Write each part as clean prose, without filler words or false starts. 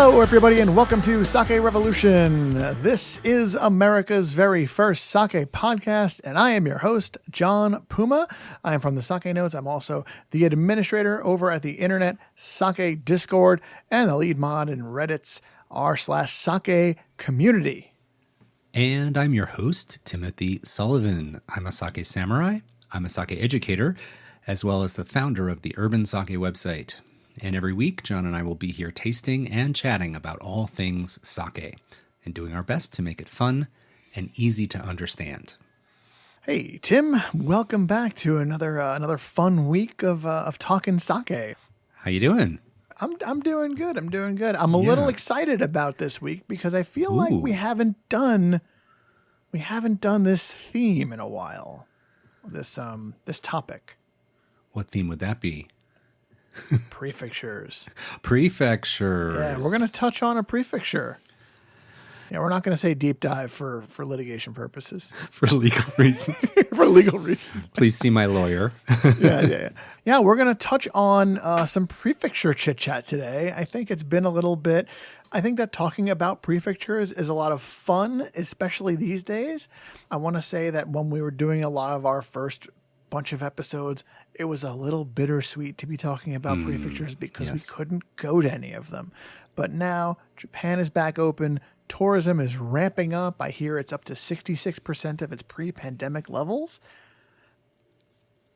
Hello, everybody, and welcome to Sake Revolution. This is America's very first sake podcast, and I am your host, John Puma. I am from the Sake Notes. I'm also the administrator over at the Internet Sake Discord and the lead mod in Reddit's r/sake community. And I'm your host, Timothy Sullivan. I'm a sake samurai, I'm a sake educator, as well as the founder of the Urban Sake website. And every week, John and I will be here tasting and chatting about all things sake and doing our best to make it fun and easy to understand. Hey, Tim, welcome back to another fun week of talking sake. How you doing? I'm doing good. I'm a little excited about this week because I feel like we haven't done this theme in a while. This topic. What theme would that be? Prefectures. Prefectures. Yeah, we're going to touch on a prefecture. Yeah, we're not going to say deep dive for litigation purposes. For legal reasons. For legal reasons. Please see my lawyer. Yeah, we're going to touch on some prefecture chit-chat today. I think it's been a little bit... I think that talking about prefectures is a lot of fun, especially these days. I want to say that when we were doing a lot of our first bunch of episodes, it was a little bittersweet to be talking about prefectures because we couldn't go to any of them. But now Japan is back open. Tourism is ramping up. I hear it's up to 66% of its pre-pandemic levels.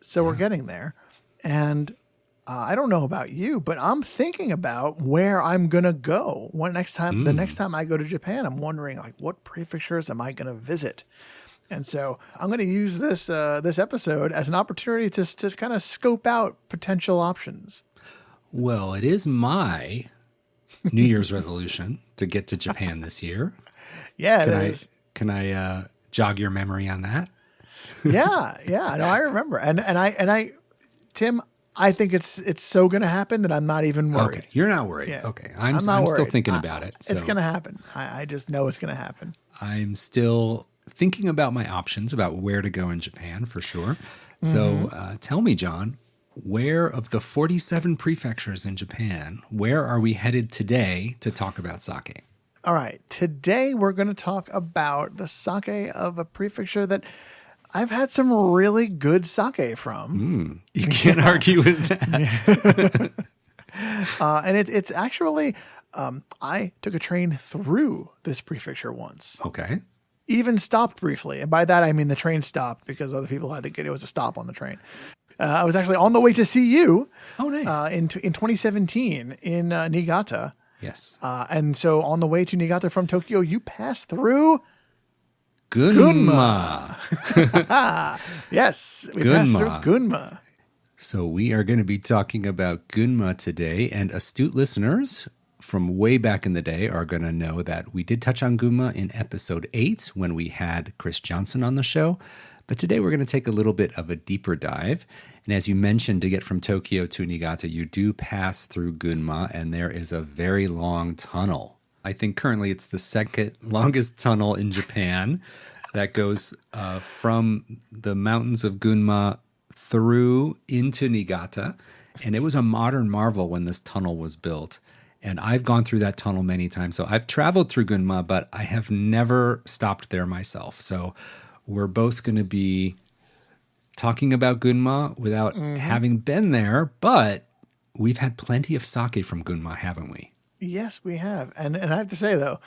So we're getting there. And I don't know about you, but I'm thinking about where I'm going to go. The next time I go to Japan, I'm wondering, like, what prefectures am I going to visit? And so I'm going to use this episode as an opportunity to kind of scope out potential options. Well, it is my New Year's resolution to get to Japan this year. Yeah, it is. Can I jog your memory on that? Yeah. No, I remember. And I, Tim, I think it's so going to happen that I'm not even worried. Okay, you're not worried. Yeah. Okay, I'm not still worried. thinking about it. So it's going to happen. I just know it's going to happen. I'm still thinking about my options about where to go in Japan for sure. So tell me, John, where of the 47 prefectures in Japan, where are we headed today to talk about sake? All right. Today we're going to talk about the sake of a prefecture that I've had some really good sake from. You can't argue with that. And it's actually, I took a train through this prefecture once. Okay. Even stopped briefly. And by that, I mean the train stopped because other people had to get, it was a stop on the train. I was actually on the way to see you. Oh, nice. In 2017 in Niigata. Yes. And so on the way to Niigata from Tokyo, you passed through Gunma. Yes, we passed through Gunma. So we are going to be talking about Gunma today, and astute listeners from way back in the day are going to know that we did touch on Gunma in episode 8 when we had Chris Johnson on the show. But today we're going to take a little bit of a deeper dive. And as you mentioned, to get from Tokyo to Niigata, you do pass through Gunma, and there is a very long tunnel. I think currently it's the second longest tunnel in Japan that goes from the mountains of Gunma through into Niigata. And it was a modern marvel when this tunnel was built. And I've gone through that tunnel many times. So I've traveled through Gunma, but I have never stopped there myself. So we're both going to be talking about Gunma without having been there, but we've had plenty of sake from Gunma, haven't we? Yes, we have. And I have to say, though,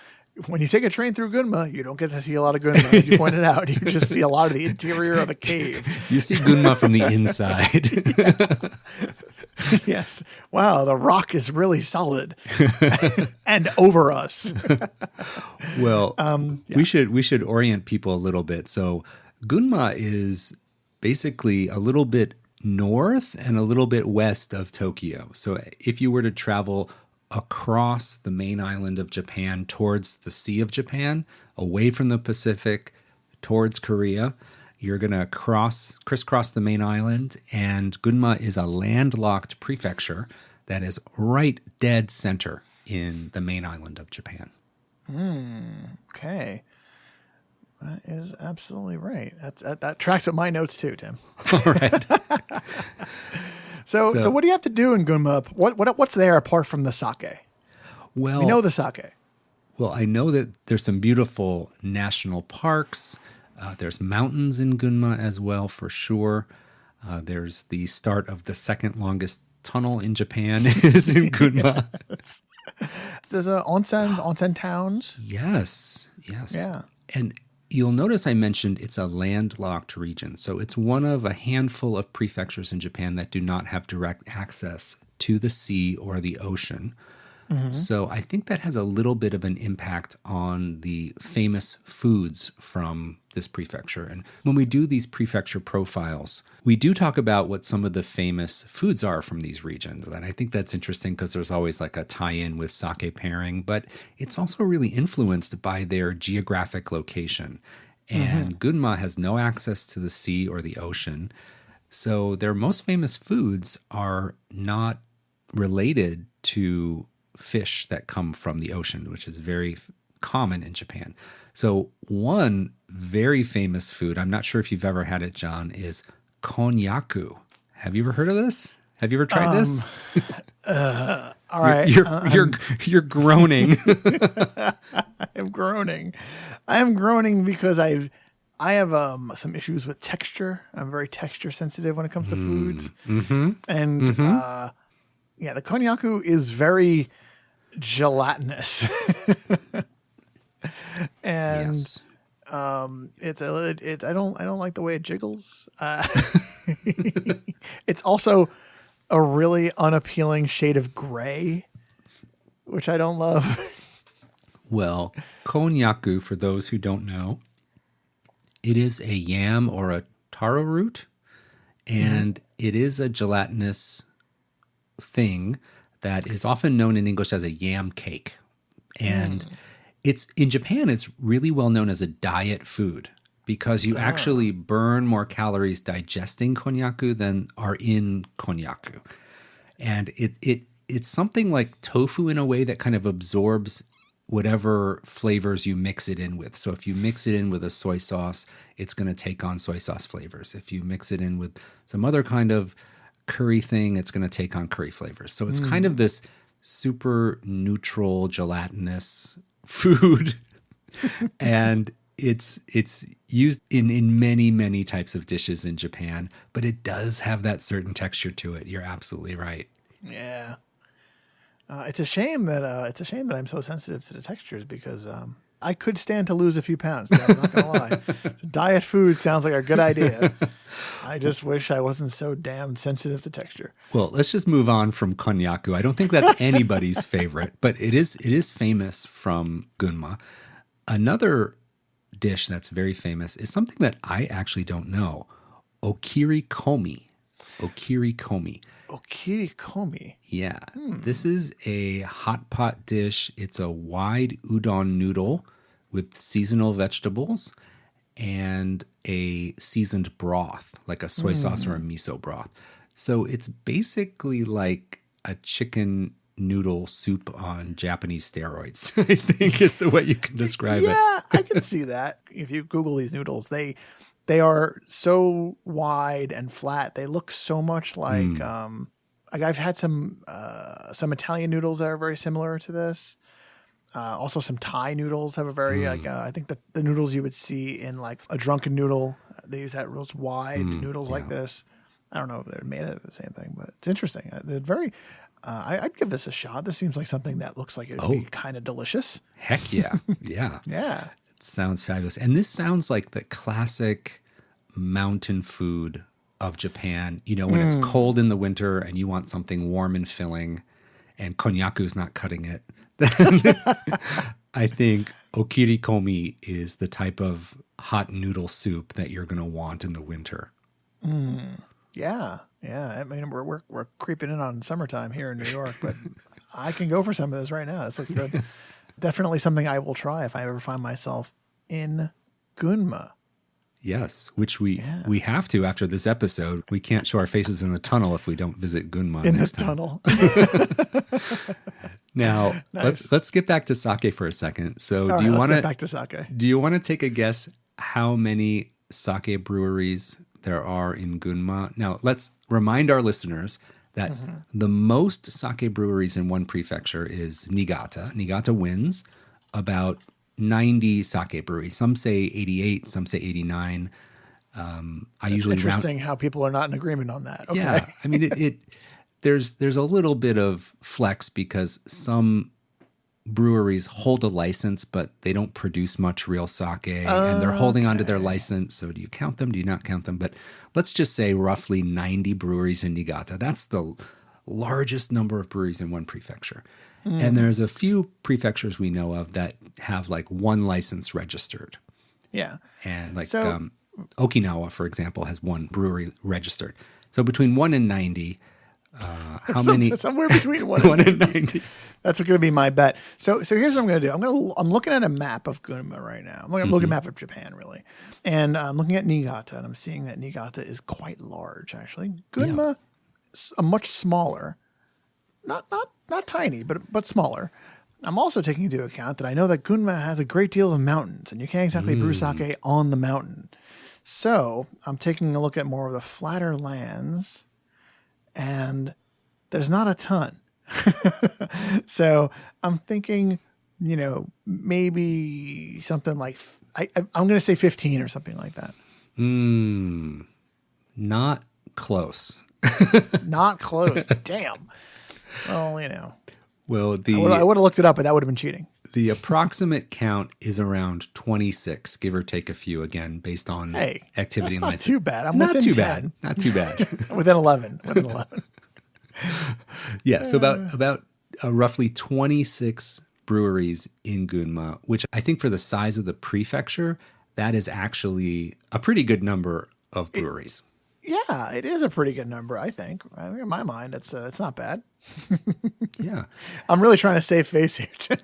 when you take a train through Gunma, you don't get to see a lot of Gunma, as you pointed out. You just see a lot of the interior of a cave. You see Gunma from the inside. Yes. Wow, the rock is really solid and over us. Well, we should orient people a little bit. So Gunma is basically a little bit north and a little bit west of Tokyo. So if you were to travel across the main island of Japan towards the Sea of Japan, away from the Pacific, towards Korea, you're going to crisscross the main island, and Gunma is a landlocked prefecture that is right dead center in the main island of Japan. Okay. That is absolutely right. That tracks with my notes too, Tim. All right. So what do you have to do in Gunma? What's there apart from the sake? Well, We know the sake. Well, I know that there's some beautiful national parks. There's mountains in Gunma as well, for sure. There's the start of the second longest tunnel in Japan is in Gunma. There's onsen towns. Yes. Yeah. And you'll notice I mentioned it's a landlocked region. So it's one of a handful of prefectures in Japan that do not have direct access to the sea or the ocean. So I think that has a little bit of an impact on the famous foods from this prefecture. And when we do these prefecture profiles, we do talk about what some of the famous foods are from these regions. And I think that's interesting because there's always like a tie-in with sake pairing, but it's also really influenced by their geographic location. And Gunma has no access to the sea or the ocean. So their most famous foods are not related to fish that come from the ocean, which is very common in Japan. So one very famous food, I'm not sure if you've ever had it, John, is konnyaku. Have you ever heard of this? Have you ever tried this? All right. You're groaning. I'm groaning. I am groaning because I have some issues with texture. I'm very texture sensitive when it comes to foods. And the konnyaku is very gelatinous. And Yes. I don't like the way it jiggles. It's also a really unappealing shade of gray, which I don't love. Well, konnyaku, for those who don't know, it is a yam or a taro root, and it is a gelatinous thing that is often known in English as a yam cake. And it's in Japan, it's really well known as a diet food because you actually burn more calories digesting konnyaku than are in konnyaku. And it's something like tofu in a way that kind of absorbs whatever flavors you mix it in with. So if you mix it in with a soy sauce, it's going to take on soy sauce flavors. If you mix it in with some other kind of curry thing, it's going to take on curry flavors. So it's kind of this super neutral, gelatinous food. And it's used in many, many types of dishes in Japan, but it does have that certain texture to it. You're absolutely right. Yeah. It's a shame that I'm so sensitive to the textures because I could stand to lose a few pounds. I'm not gonna lie. Diet food sounds like a good idea. I just wish I wasn't so damn sensitive to texture. Well, let's just move on from konnyaku. I don't think that's anybody's favorite, but it is famous from Gunma. Another dish that's very famous is something that I actually don't know. Okirikomi. Okirikomi. Okirikomi. Yeah. This is a hot pot dish. It's a wide udon noodle with seasonal vegetables and a seasoned broth, like a soy sauce or a miso broth. So it's basically like a chicken noodle soup on Japanese steroids, I think is the way you can describe it. Yeah, I can see that. If you Google these noodles, they are so wide and flat. They look so much like I've had some Italian noodles that are very similar to this. Also, some Thai noodles have a very I think the noodles you would see in like a drunken noodle. They use that those wide noodles like this. I don't know if they're made of the same thing, but it's interesting. They're very. I'd give this a shot. This seems like something that looks like it would be kind of delicious. Heck yeah. Yeah. Yeah. It sounds fabulous. And this sounds like the classic mountain food of Japan. You know, when it's cold in the winter and you want something warm and filling and konnyaku's not cutting it, then I think okirikomi is the type of hot noodle soup that you're going to want in the winter. Yeah. Yeah. I mean, we're creeping in on summertime here in New York, but I can go for some of this right now. This looks good. Definitely something I will try if I ever find myself in Gunma. Yes, which we have to after this episode. We can't show our faces in the tunnel if we don't visit Gunma in this tunnel. Now, nice. let's get back to sake for a second. So, All right, let's get back to sake. Do you want to take a guess how many sake breweries there are in Gunma? Now, let's remind our listeners that the most sake breweries in one prefecture is Niigata. Niigata wins about 90 sake breweries. Some say 88, some say 89. I usually Interesting how people are not in agreement on that. Okay. Yeah, I mean there's a little bit of flex because some breweries hold a license, but they don't produce much real sake, and they're holding onto their license. So do you count them? Do you not count them? But let's just say roughly 90 breweries in Niigata. That's the largest number of breweries in one prefecture. And there's a few prefectures we know of that have like one license registered. Yeah. And like Okinawa, for example, has one brewery registered. So between 1 and 90, how many? Somewhere between 1 and 90. That's going to be my bet. So here's what I'm going to do. I'm looking at a map of Gunma right now. I'm looking at a map of Japan, really. And I'm looking at Niigata, and I'm seeing that Niigata is quite large, actually. Gunma, much smaller. Not tiny, but smaller. I'm also taking into account that I know that Gunma has a great deal of mountains, and you can't exactly brew sake on the mountain. So I'm taking a look at more of the flatter lands, and there's not a ton. So I'm thinking, maybe something like, I'm going to say 15 or something like that. Not close. Not close. Damn. Well, Well, I would have looked it up, but that would have been cheating. The approximate count is around 26, give or take a few, again, based on activity. That's not too bad. I'm not within too 10. bad. Not too bad. Within 11. Yeah, so about roughly 26 breweries in Gunma, which I think for the size of the prefecture, that is actually a pretty good number of breweries. Yeah, it is a pretty good number, I think. In my mind, it's not bad. Yeah. I'm really trying to save face here, Tim.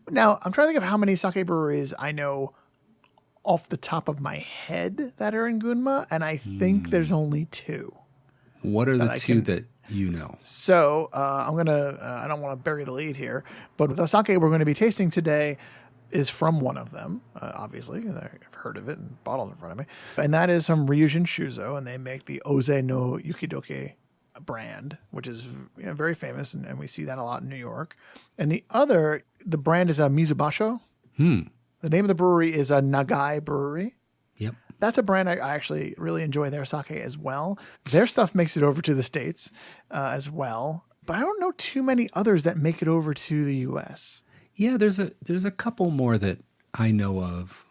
Now, I'm trying to think of how many sake breweries I know off the top of my head that are in Gunma, and I think there's only 2. What are the two that you know? So I'm going to, I don't want to bury the lead here, but the sake we're going to be tasting today is from one of them, obviously. I've heard of it and bottled in front of me. And that is some Ryujin Shuzo, and they make the Oze no Yukidoke brand, which is very famous, and we see that a lot in New York. And the brand is a Mizubasho. The name of the brewery is a Nagai Brewery. Yep. That's a brand I actually really enjoy their sake as well. Their stuff makes it over to the States as well. But I don't know too many others that make it over to the U.S. Yeah, there's a couple more that I know of.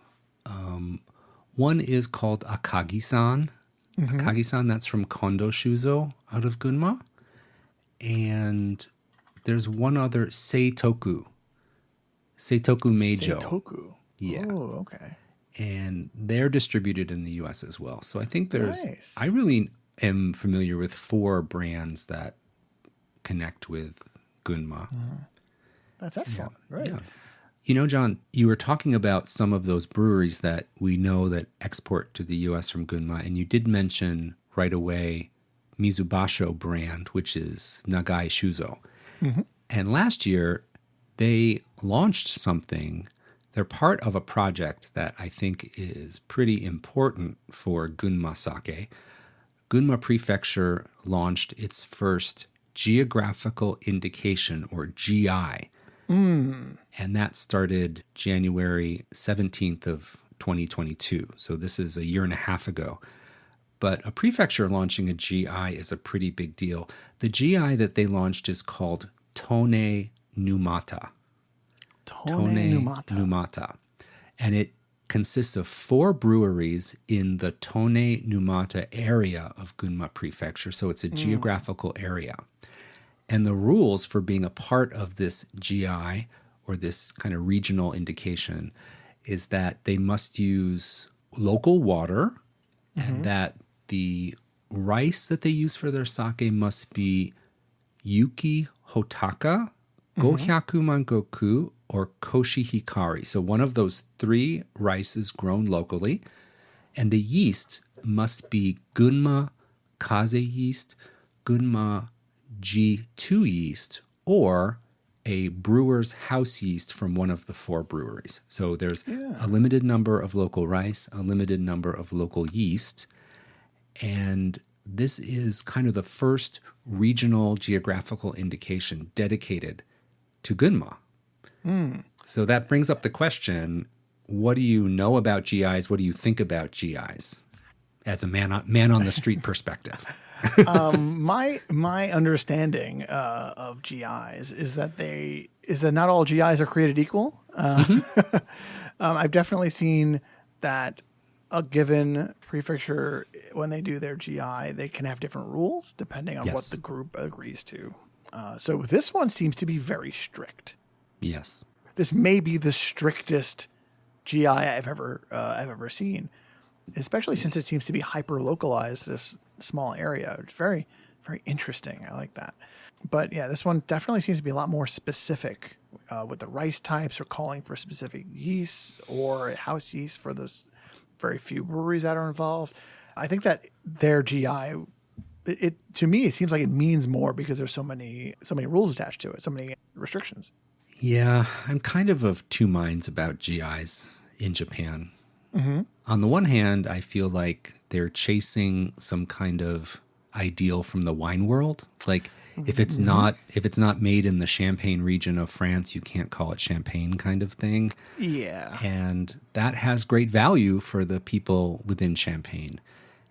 One is called Akagi-san. Akagi-san, that's from Kondo Shuzo out of Gunma. And there's one other, Seitoku Meijo. Seitoku. Yeah. Oh, okay. And they're distributed in the U.S. as well. So I think Nice. I really am familiar with 4 brands that connect with Gunma. That's excellent. Right. Yeah. John, you were talking about some of those breweries that we know that export to the U.S. from Gunma, and you did mention right away Mizubasho brand, which is Nagai Shuzo. And last year, they launched something. They're part of a project that I think is pretty important for Gunma sake. Gunma Prefecture launched its first geographical indication, or GI. And that started January 17th of 2022. So this is a year and a half ago. But a prefecture launching a GI is a pretty big deal. The GI that they launched is called Tone Numata. Tone Numata. And it consists of 4 breweries in the Tone Numata area of Gunma Prefecture. So it's a geographical area. And the rules for being a part of this GI, or this kind of regional indication, is that they must use local water, and that the rice that they use for their sake must be Yuki Hotaka, Gohyaku Mangoku, or Koshi Hikari. So one of those 3 rices grown locally. And the yeast must be Gunma Kaze yeast, Gunma G2 yeast, or a brewer's house yeast from one of the 4 breweries. So there's a limited number of local rice, a limited number of local yeast, and this is kind of the first regional geographical indication dedicated to Gunma. So that brings up the question, what do you know about GIs? What do you think about GIs as a man on the street perspective? My understanding of GIs is that not all GIs are created equal. I've definitely seen that a given prefecture, when they do their GI, they can have different rules depending on what the group agrees to. So this one seems to be very strict. Yes. This may be the strictest GI I've ever seen, especially since it seems to be hyper localized. This small area, it's very, very interesting. I like that. But yeah, this one definitely seems to be a lot more specific with the rice types, or calling for specific yeasts or house yeast for those very few breweries that are involved. I think that their GI, to me, it seems like it means more because there's so many rules attached to it, so many restrictions. Yeah, I'm kind of two minds about GIs in Japan. On the one hand, I feel like they're chasing some kind of ideal from the wine world. Like if it's not made in the Champagne region of France, you can't call it champagne, kind of thing. Yeah. And that has great value for the people within Champagne.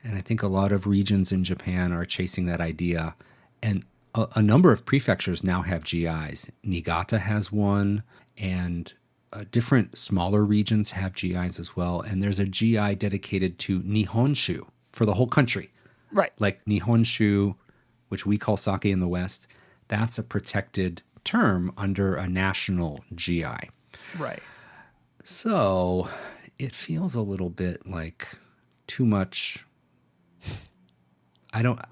And I think a lot of regions in Japan are chasing that idea. And a number of prefectures now have GIs. Niigata has one, and different smaller regions have GIs as well. And there's a GI dedicated to Nihonshu for the whole country. Right. Like Nihonshu, which we call sake in the West, that's a protected term under a national GI. Right. So it feels a little bit like too much.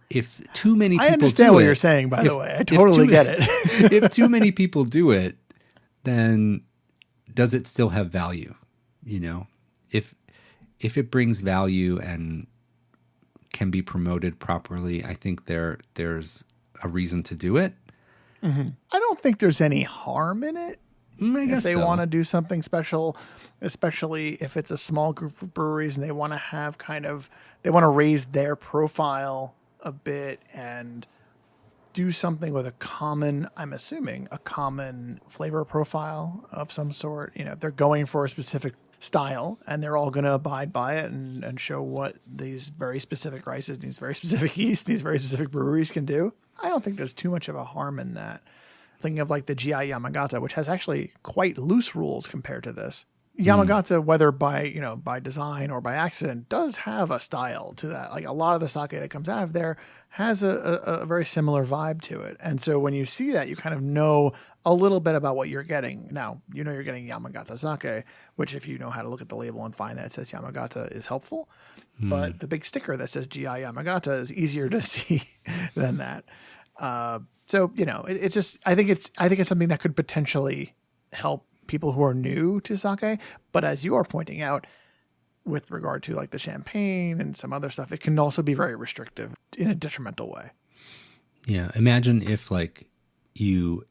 If too many people I understand what you're saying, by the way. I totally get it. If too many people do it, then does it still have value? You know, if it brings value and can be promoted properly, I think there's a reason to do it. I don't think there's any harm in it. I guess if they so. want to do something special, especially if it's a small group of breweries and they want to raise their profile a bit and do something with a common flavor profile of some sort. You know, if they're going for a specific style and they're all going to abide by it and show what these very specific rices, these very specific yeast, these very specific breweries can do, I don't think there's too much of a harm in that. Thinking of like the GI Yamagata, which has actually quite loose rules compared to this. Yamagata, whether by design or by accident, does have a style to that. Like a lot of the sake that comes out of there has a very similar vibe to it. And so when you see that, you kind of know a little bit about what you're getting. Now, you know you're getting Yamagata sake, which if you know how to look at the label and find that it says Yamagata is helpful. But the big sticker that says GI Yamagata is easier to see than that. So, you know, it's just, I think it's something that could potentially help people who are new to sake. But as you are pointing out, with regard to like the champagne and some other stuff, it can also be very restrictive in a detrimental way. Yeah. Imagine if like you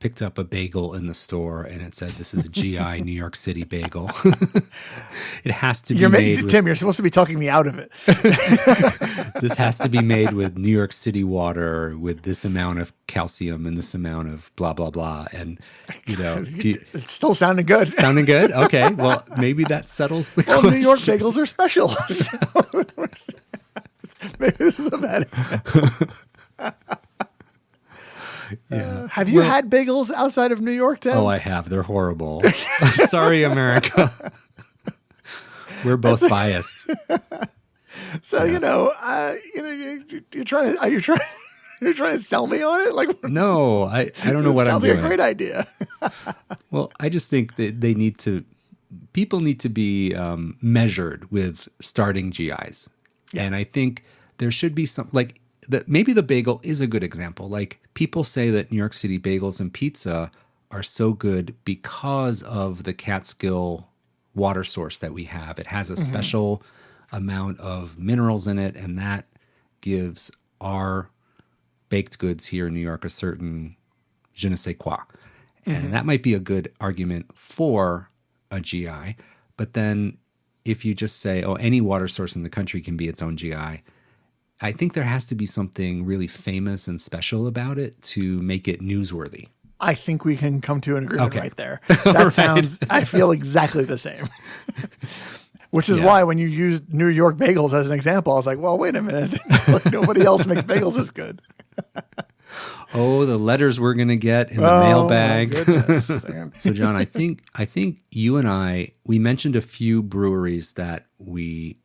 picked up a bagel in the store and it said, this is GI New York City bagel. It has to be made Tim, you're supposed to be talking me out of it. This has to be made with New York City water with this amount of calcium and this amount of blah, blah, blah. And, you know. It's still sounding good. Sounding good? Okay. Well, maybe that settles the question. New York bagels are special. So, maybe this is a bad example. Yeah. Have you had bagels outside of New York, Tim? Oh, I have. They're horrible. Sorry, America. We're both biased. So yeah. You're trying to sell me on it. Like no, I don't know what I'm doing. Sounds like a great idea. Well, I just think that people need to be measured with starting GIs, and I think there should be some like. Maybe the bagel is a good example. Like people say that New York City bagels and pizza are so good because of the Catskill water source that we have. It has a special amount of minerals in it, and that gives our baked goods here in New York a certain je ne sais quoi. And that might be a good argument for a GI. But then if you just say, oh, any water source in the country can be its own GI, I think there has to be something really famous and special about it to make it newsworthy. I think we can come to an agreement right there. That Right. sounds, I feel exactly the same. Which is why when you used New York bagels as an example, I was like, well, wait a minute. Like, nobody else makes bagels as good. Oh, the letters we're going to get in the Oh, mailbag. my goodness. So, John, I think you and we mentioned a few breweries that we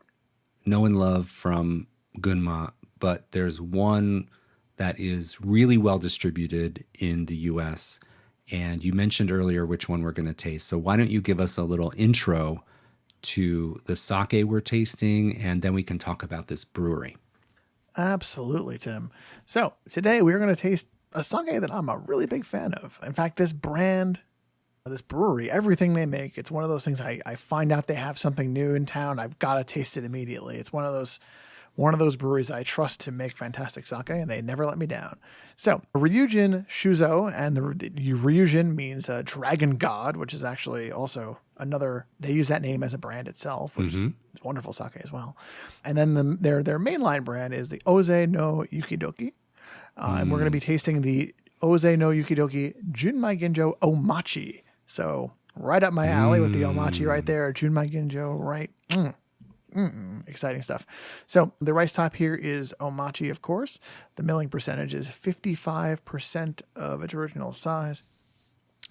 know and love from Gunma, but there's one that is really well distributed in the U.S., and you mentioned earlier which one we're going to taste. So why don't you give us a little intro to the sake we're tasting, and then we can talk about this brewery. Absolutely, Tim. So today we're going to taste a sake that I'm a really big fan of. In fact, this brand, this brewery, everything they make, it's one of those things I find out they have something new in town, I've got to taste it immediately. It's one of those breweries I trust to make fantastic sake, and they never let me down. So Ryujin Shuzo, and the Ryujin means dragon god, which is actually also another, they use that name as a brand itself, which is wonderful sake as well. And then their mainline brand is the Oze no Yukidoke. And we're going to be tasting the Oze no Yukidoke Junmai Ginjo Omachi. So right up my alley with the Omachi right there. Junmai Ginjo, right? Exciting stuff. So the rice top here is Omachi, of course. The milling percentage is 55% of its original size.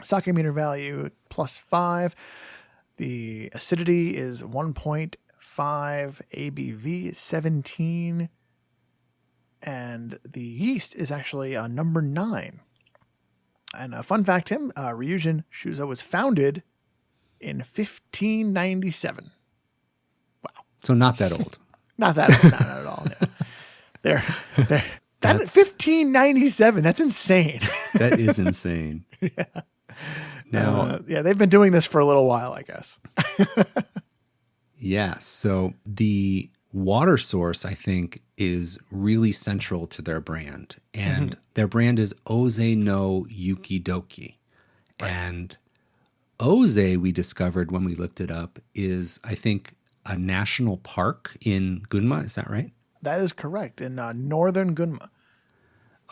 Sake meter value +5. The acidity is 1.5. ABV is 17. And the yeast is actually number 9. And a fun fact, Tim, Ryujin Shuzo was founded in 1597. So not that old. Not that old, not at all. Yeah. They're 1597. That's insane. That is insane. Now, they've been doing this for a little while, I guess. yeah. So the water source, I think, is really central to their brand. And their brand is Oze no Yukidoke. Right. And Oze, we discovered when we looked it up, is, I think, a national park in Gunma. Is that right? That is correct. In northern Gunma.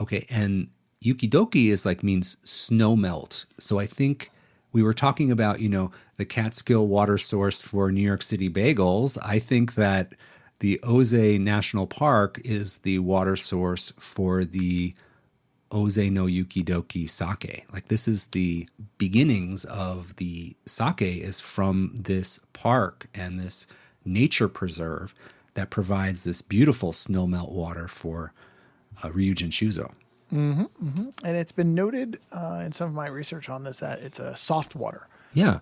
Okay. And Yukidoke is means snow melt. So I think we were talking about, the Catskill water source for New York City bagels. I think that the Oze National Park is the water source for the Oze no Yukidoke sake. This is the beginnings of the sake is from this park and this nature preserve that provides this beautiful snow melt water for Ryujin Shuzo. And it's been noted in some of my research on this that it's a soft water. Yeah.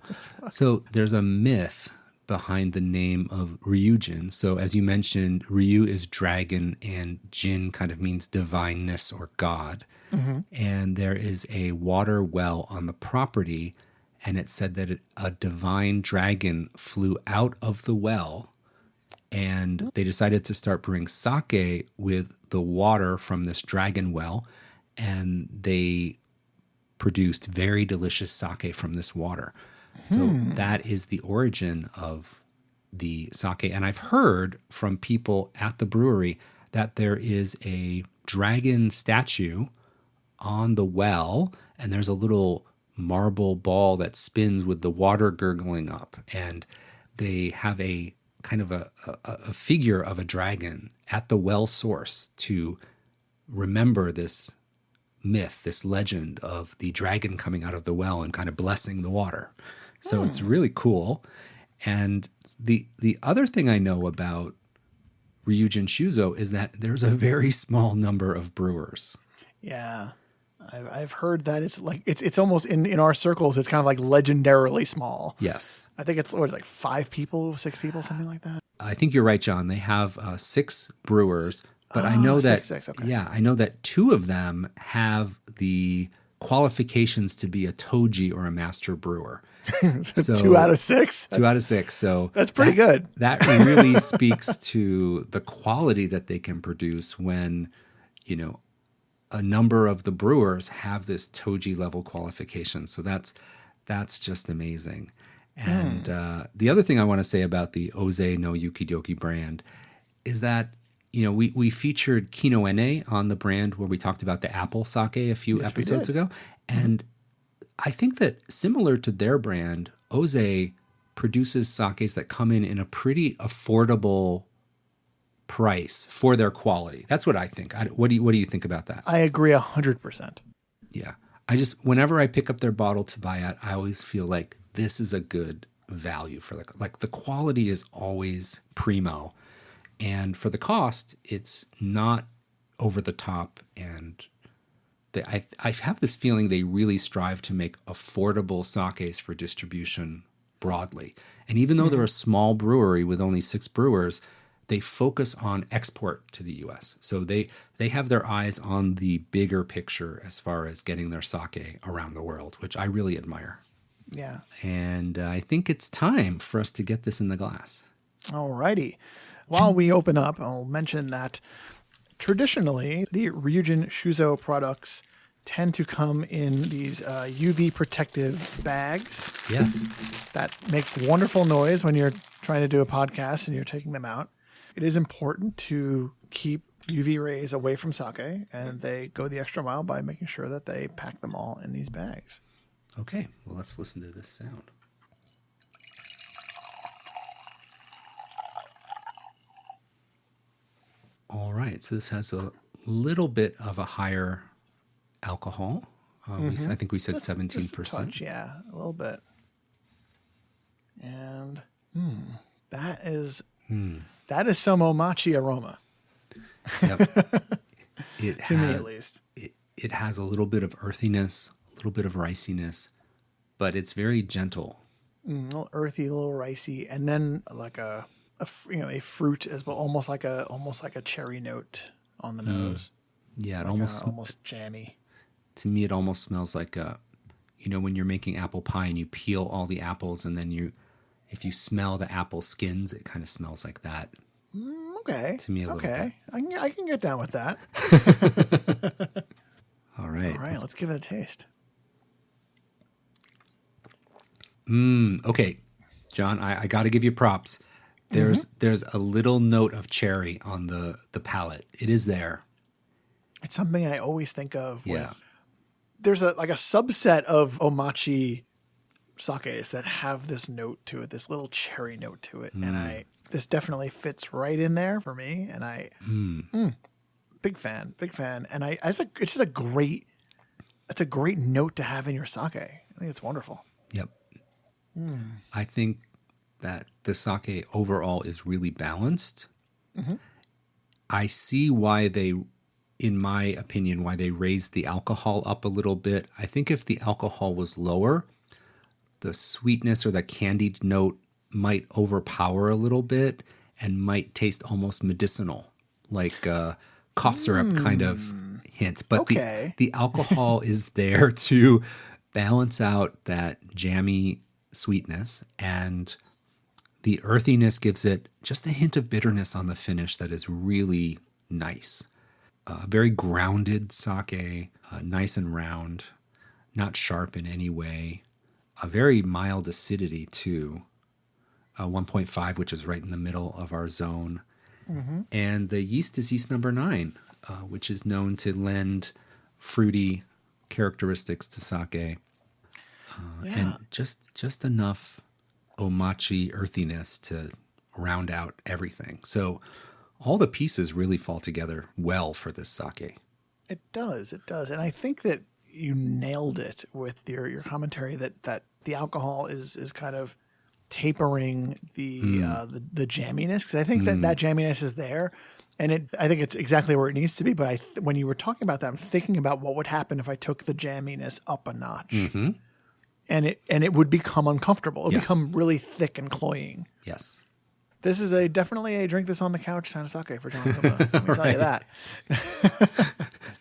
So there's a myth behind the name of Ryujin. So as you mentioned, Ryu is dragon and Jin kind of means divineness or God. And there is a water well on the property, and it said that a divine dragon flew out of the well, and they decided to start brewing sake with the water from this dragon well, and they produced very delicious sake from this water. So that is the origin of the sake. And I've heard from people at the brewery that there is a dragon statue on the well, and there's a little marble ball that spins with the water gurgling up. And they have a kind of a figure of a dragon at the well source to remember this myth, this legend of the dragon coming out of the well and kind of blessing the water. So it's really cool. And the other thing I know about Ryujin Shuzo is that there's a very small number of brewers. Yeah. I've heard that it's almost in our circles, it's kind of legendarily small. Yes. I think it's 5 people, 6 people, something like that. I think you're right, John. They have 6 brewers, but I know that six, okay. Yeah, I know that 2 of them have the qualifications to be a toji or a master brewer. So 2 out of 6. 2 out of 6. So that's pretty good. That really speaks to the quality that they can produce when, a number of the brewers have this toji level qualification. So that's just amazing. And the other thing I want to say about the Oze no Yukidoke brand is that, we featured Kino Ene on the brand where we talked about the apple sake a few episodes ago. And I think that similar to their brand, Oze produces sakes that come in a pretty affordable price for their quality. That's what I think. What do you think about that? I agree 100%. Yeah. Whenever I pick up their bottle to buy it, I always feel like this is a good value for the quality is always primo. And for the cost, it's not over the top. And I have this feeling they really strive to make affordable sakes for distribution broadly. And even though they're a small brewery with only 6 brewers, they focus on export to the U.S. So they have their eyes on the bigger picture as far as getting their sake around the world, which I really admire. Yeah. And I think it's time for us to get this in the glass. All righty. While we open up, I'll mention that traditionally the Ryujin Shuzo products tend to come in these UV protective bags. Yes. That make wonderful noise when you're trying to do a podcast and you're taking them out. It is important to keep UV rays away from sake, and they go the extra mile by making sure that they pack them all in these bags. Okay, well, let's listen to this sound. All right, so this has a little bit of a higher alcohol. I think we said 17%. Just a touch, yeah, a little bit. And that is some Omachi aroma. Yep. To me, at least. It has a little bit of earthiness, a little bit of riciness, but it's very gentle. A little earthy, a little ricey, and then like a fruit as well, almost like a cherry note on the nose. Yeah, it like almost jammy. To me, it almost smells like when you're making apple pie and you peel all the apples, and then if you smell the apple skins, it kind of smells like that. Okay. To me, a little bit. I can get down with that. All right. All right, let's give it a taste. Okay, John, I got to give you props. There's a little note of cherry on the palate. It is there. It's something I always think of. Yeah. There's a subset of Omachi sakes that have this note to it, this little cherry note to it, and this definitely fits right in there for me. And big fan, and it's just a great note to have in your sake. I think it's wonderful. Yep. I think that the sake overall is really balanced. I see why in my opinion, why they raised the alcohol up a little bit. I think if the alcohol was lower, the sweetness or the candied note might overpower a little bit and might taste almost medicinal, like cough syrup kind of hint. But the alcohol is there to balance out that jammy sweetness, and the earthiness gives it just a hint of bitterness on the finish that is really nice. Very grounded sake, nice and round, not sharp in any way. A very mild acidity too, 1.5, which is right in the middle of our zone. And the yeast is yeast number 9, which is known to lend fruity characteristics to sake. And just enough Omachi earthiness to round out everything. So all the pieces really fall together well for this sake. It does. And I think that you nailed it with your commentary that the alcohol is kind of tapering the jamminess, because I think that jamminess is there, and I think it's exactly where it needs to be. But when you were talking about that, I'm thinking about what would happen if I took the jamminess up a notch, and it would become uncomfortable. It would become really thick and cloying. Yes. This is definitely a drink this on the couch kind of sake for John Gunma. Let me tell you that.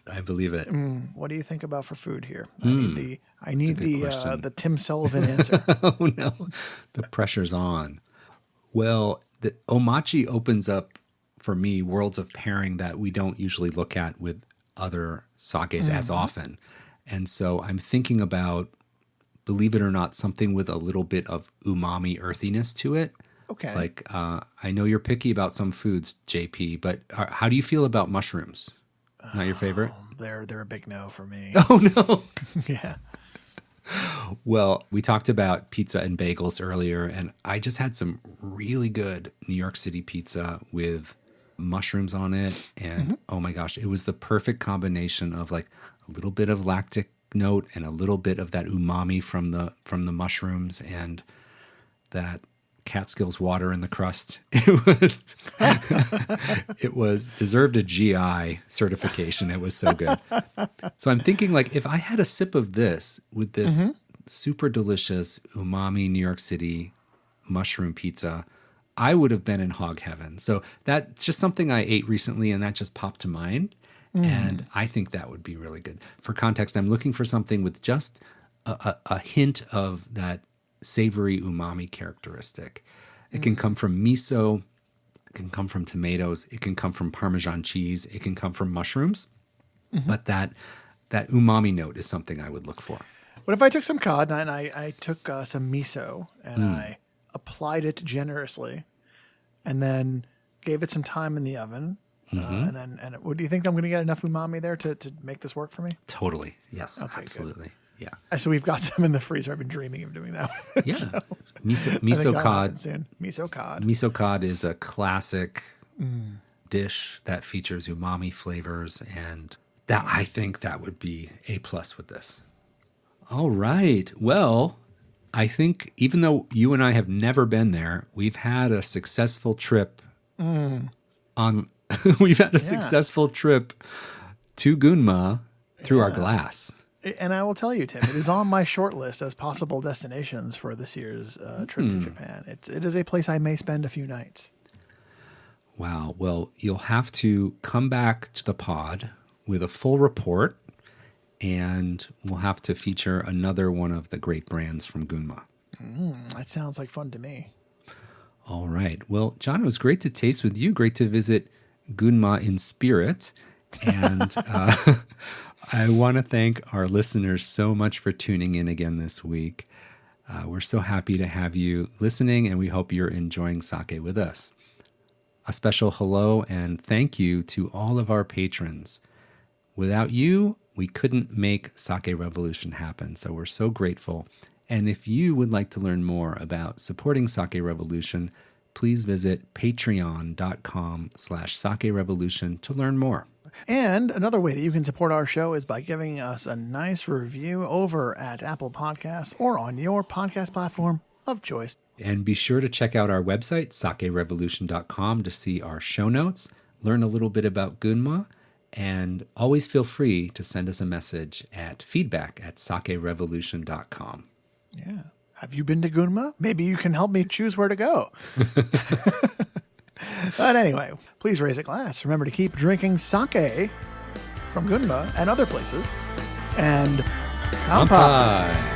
I believe it. What do you think about for food here? I need the Tim Sullivan answer. Oh no, the pressure's on. Well, the Omachi opens up for me worlds of pairing that we don't usually look at with other sakes as often, and so I'm thinking about, believe it or not, something with a little bit of umami earthiness to it. Okay. Like, I know you're picky about some foods, JP, but how do you feel about mushrooms? Not your favorite? They're a big no for me. Oh, no. Yeah. Well, we talked about pizza and bagels earlier, and I just had some really good New York City pizza with mushrooms on it. And oh my gosh, it was the perfect combination of like a little bit of lactic note and a little bit of that umami from the mushrooms and that Catskills water in the crust. It was deserved a GI certification. It was so good. So I'm thinking, like, if I had a sip of this with this super delicious umami New York City mushroom pizza, I would have been in hog heaven. So that's just something I ate recently, and that just popped to mind. And I think that would be really good. For context, I'm looking for something with just a hint of that savory umami characteristic. It can come from miso, it can come from tomatoes, it can come from Parmesan cheese, it can come from mushrooms, but that umami note is something I would look for. What if I took some cod and I took some miso and I applied it generously and then gave it some time in the oven? And what do you think I'm going to get enough umami there to make this work for me? Totally. Yes, Okay, absolutely. Good. Yeah. So we've got some in the freezer. I've been dreaming of doing that. Yeah. So Miso cod. Soon. Miso cod. Miso cod is a classic dish that features umami flavors, and that I think that would be A+ with this. All right. Well, I think even though you and I have never been there, we've had a successful trip we've had a successful trip to Gunma through our glass. And I will tell you, Tim, it is on my short list as possible destinations for this year's trip to Japan. It is a place I may spend a few nights. Wow. Well, you'll have to come back to the pod with a full report, and we'll have to feature another one of the great brands from Gunma. That sounds like fun to me. All right. Well, John, it was great to taste with you. Great to visit Gunma in spirit. And I want to thank our listeners so much for tuning in again this week. We're so happy to have you listening, and we hope you're enjoying sake with us. A special hello and thank you to all of our patrons. Without you, we couldn't make Sake Revolution happen, so we're so grateful. And if you would like to learn more about supporting Sake Revolution, please visit patreon.com/Sake Revolution to learn more. And another way that you can support our show is by giving us a nice review over at Apple Podcasts or on your podcast platform of choice. And be sure to check out our website, sakerevolution.com, to see our show notes, learn a little bit about Gunma, and always feel free to send us a message at feedback@sakerevolution.com. Yeah. Have you been to Gunma? Maybe you can help me choose where to go. But anyway, please raise a glass. Remember to keep drinking sake from Gunma and other places. And kanpai.